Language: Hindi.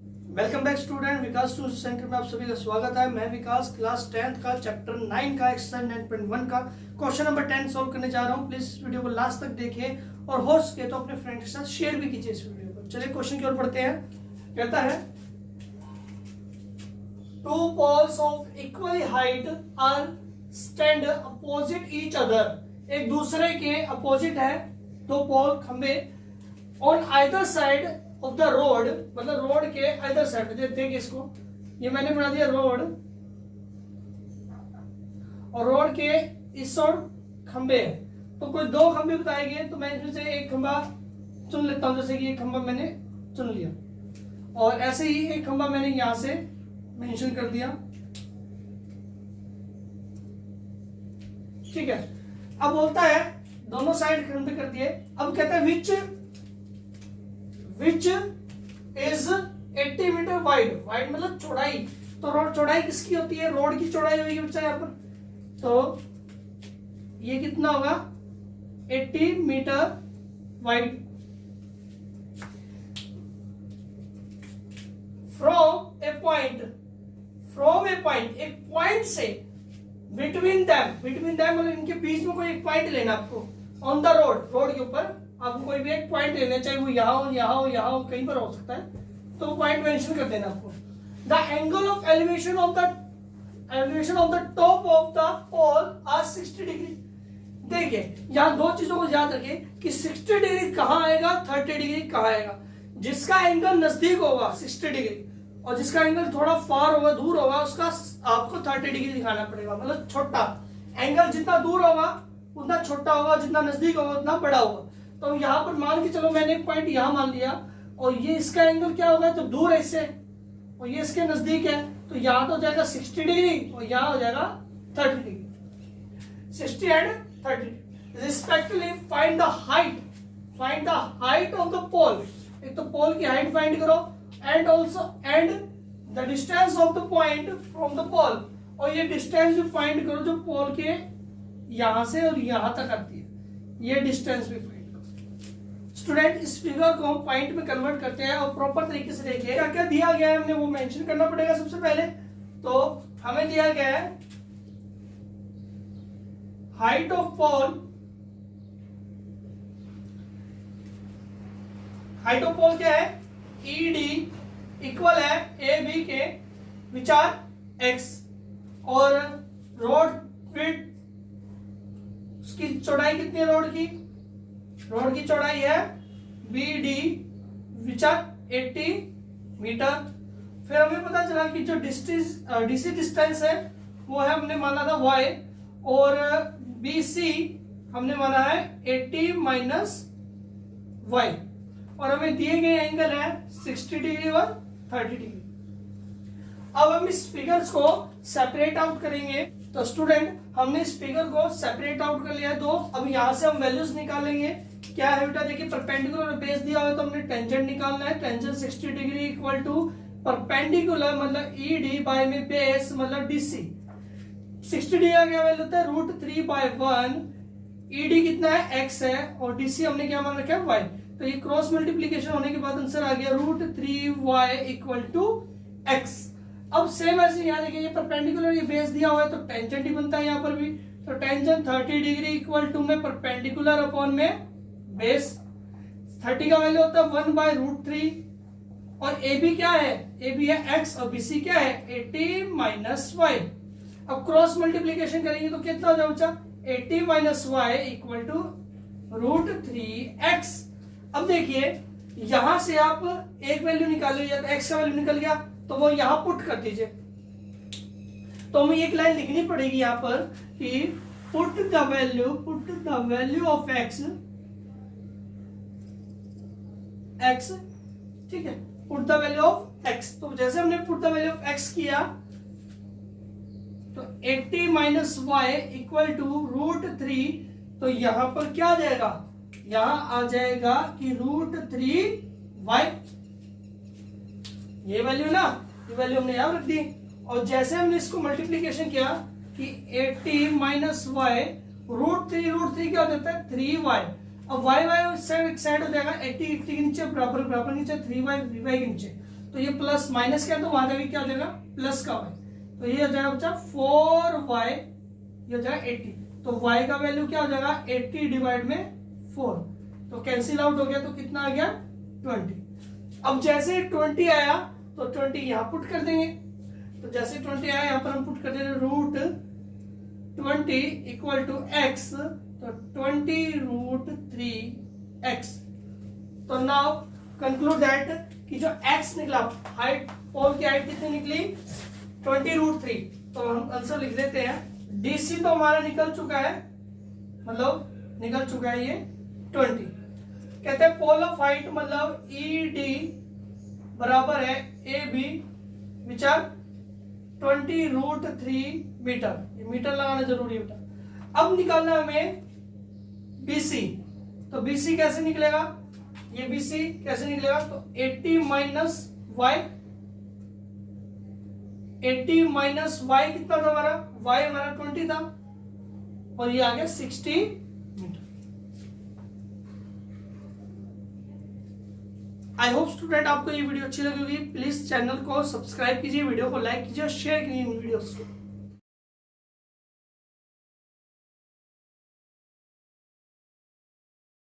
Welcome back student, Vikas to centre में आप सभी का स्वागत है। मैं विकास क्लास 10th का चैप्टर 9 का एक्सरसाइज 9.1 का क्वेश्चन नंबर 10 सॉल्व करने जा रहा हूं। प्लीज इस वीडियो को लास्ट तक देखिए और हो सके तो अपने फ्रेंड के साथ शेयर भी कीजिए इस वीडियो को। चलिए क्वेश्चन की ओर बढ़ते हैं। कहता है two poles of equal height are stand opposite each other. एक दूसरे के अपोजिट है दो पोल खंबे on either side of the road, मतलब रोड के आइदर साइड। देखिए इसको, ये मैंने बना दिया रोड और रोड के इस ओर खंबे हैं। तो कोई दो खंबे बताए गए तो मैं इसमें से एक खंबा चुन लेता हूं। जैसे कि एक खंबा मैंने चुन लिया और ऐसे ही एक खंबा मैंने यहां से मेंशन कर दिया। ठीक है, अब बोलता है दोनों साइड खंबे कर दिए। अब कहता है which is 80 metre wide. Wide मतलब चौड़ाई। तो रोड चौड़ाई किसकी होती है? रोड की चौड़ाई होगी बच्चा यहां पर। तो ये कितना होगा? 80 metre wide. From a point, एक पॉइंट से बिटवीन दैम मतलब इनके बीच में कोई एक पॉइंट लेना आपको। ऑन द रोड के ऊपर आपको कोई भी एक पॉइंट लेना, चाहे वो यहाँ हो, कहीं पर हो सकता है। तो पॉइंट मेंशन कर देना आपको। The angle of elevation of the top of the pole are 60 degree. देखिए यहां दो चीजों को याद रखिए कि 60 डिग्री कहां आएगा, 30 डिग्री कहां आएगा। जिसका एंगल नजदीक होगा 60 डिग्री और जिसका एंगल थोड़ा फार होगा, दूर होगा, उसका आपको 30 डिग्री दिखाना पड़ेगा। मतलब छोटा एंगल जितना दूर होगा उतना छोटा होगा, जितना नजदीक होगा उतना बड़ा होगा। तो यहां पर मान के चलो मैंने एक पॉइंट यहां मान लिया और ये इसका एंगल क्या होगा जब दूर है इससे और ये इसके नजदीक है। तो यहां तो हो जाएगा 60 डिग्री और यहां हो जाएगा 30 degree. 60 and 30 respectively find the height of the pole. एक तो पोल की हाइट फाइंड करो and the distance of the point from the pole. और ये डिस्टेंस भी फाइंड करो जो पोल के यहां से और यहां तक आती है। ये डिस्टेंस भी फाइंड करो। स्टूडेंट इस फिगर को हम पॉइंट में कन्वर्ट करते हैं और प्रॉपर तरीके से देखिए क्या क्या दिया गया है, हमने वो मेंशन करना पड़ेगा सबसे पहले। तो हमें दिया गया है हाइट ऑफ पोल क्या है? ED इक्वल है AB के विच आर X और रोड विड्थ, उसकी चौड़ाई कितनी है? रोड की चौड़ाई है BD विच आर 80 मीटर। फिर हमें पता चला कि जो DC डिस्टेंस है वो है हमने माना था Y और BC हमने माना है 80 माइनस Y और हमें दिए गए एंगल है 60 डिग्री और 30 डिग्री। अब हम इस फिगर्स को सेपरेट आउट करेंगे। तो स्टूडेंट हमने इस फिगर को सेपरेट आउट कर लिया है दो। अब यहां से हम वैल्यूज निकालेंगे। क्या है बेटा? देखिए परपेंडिकुलर बेस दिया हुआ है तो हमने टेंजेंट निकालना है। Tangent 60 degree equal to perpendicular मतलब ED बाय में बेस मतलब DC। 60 डिग्री का क्या वैल्यू होता है? √3/1। ED कितना है? X है और DC हमने क्या मान रखा है? Y। तो ये क्रॉस मल्टीप्लीकेशन होने के बाद आंसर आ गया √3y इक्वल टू X। अब सेम ऐसे यहाँ देखिए ये परपेंडिकुलर ये बेस दिया हुआ है तो टेंजेंट ही बनता है यहाँ पर भी। तो टेंजेंट 30 डिग्री इक्वल टू में परपेंडिकुलर अपॉन में बेस। 30 का वैल्यू होता है 1/√3 और AB क्या है? AB है X और BC क्या है? 80 माइनस Y। अब क्रॉस मल्टीप्लीकेशन करेंगे तो कितना हो जाएगा? 80 minus Y equal to √3x। अब देखिए यहां से आप एक वैल्यू निकाल लीजिए तो X का वैल्यू निकल गया तो वो यहां पुट कर दीजिए। तो हमें एक लाइन लिखनी पड़ेगी यहां पर कि put the value of X, ठीक है, put the value of X। तो जैसे हमने put the value of X किया तो 80 माइनस Y इक्वल टू √3। तो यहां पर क्या आ जाएगा? यहां आ जाएगा कि √3y। ये वैल्यू ना, ये वैल्यू हमने यहां रख दी और जैसे हमने इसको मल्टीप्लीकेशन किया कि 80 माइनस y √3 क्या हो जाता है? 3y। अब y साइड हो जाएगा 80 के नीचे बराबर नीचे 3y के नीचे। तो ये प्लस माइनस क्या है तो वहां जाके क्या हो जाएगा प्लस का y, तो ये हो जाएगा बच्चा 4y, ये हो जाएगा 80। तो y का वैल्यू क्या हो जाएगा 80 डिवाइड में 4, तो कैंसिल आउट हो गया, तो कितना आ गया 20। अब जैसे 20 आया तो 20 यहां पुट कर देंगे, तो जैसे 20 आया यहां पर हम पुट कर देंगे रूट 20 इक्वल टू x, तो 20 रूट 3x। तो नाउ कंक्लूड दैट कि जो x निकला हाइट, पोल की हाइट कितनी निकली 20 रूट 3, तो हम आंसर लिख देते हैं। DC तो हमारा निकल चुका है, मतलब निकल चुका है ये 20। कहते हैं पोल ऑफ हाइट मतलब ED बराबर है AB which are 20 root 3 metre, ये मीटर लगाना जरूरी है बेटा। अब निकालना हमें BC, तो BC कैसे निकलेगा, ये BC कैसे निकलेगा, तो 80 माइनस y, 80 माइनस y कितना था हमारा, y हमारा 20 था और ये आ गया 60 मीटर। आई होप स्टूडेंट आपको ये वीडियो अच्छी लगी होगी। प्लीज चैनल को सब्सक्राइब कीजिए, वीडियो को लाइक कीजिए और शेयर कीजिए इन वीडियोस को।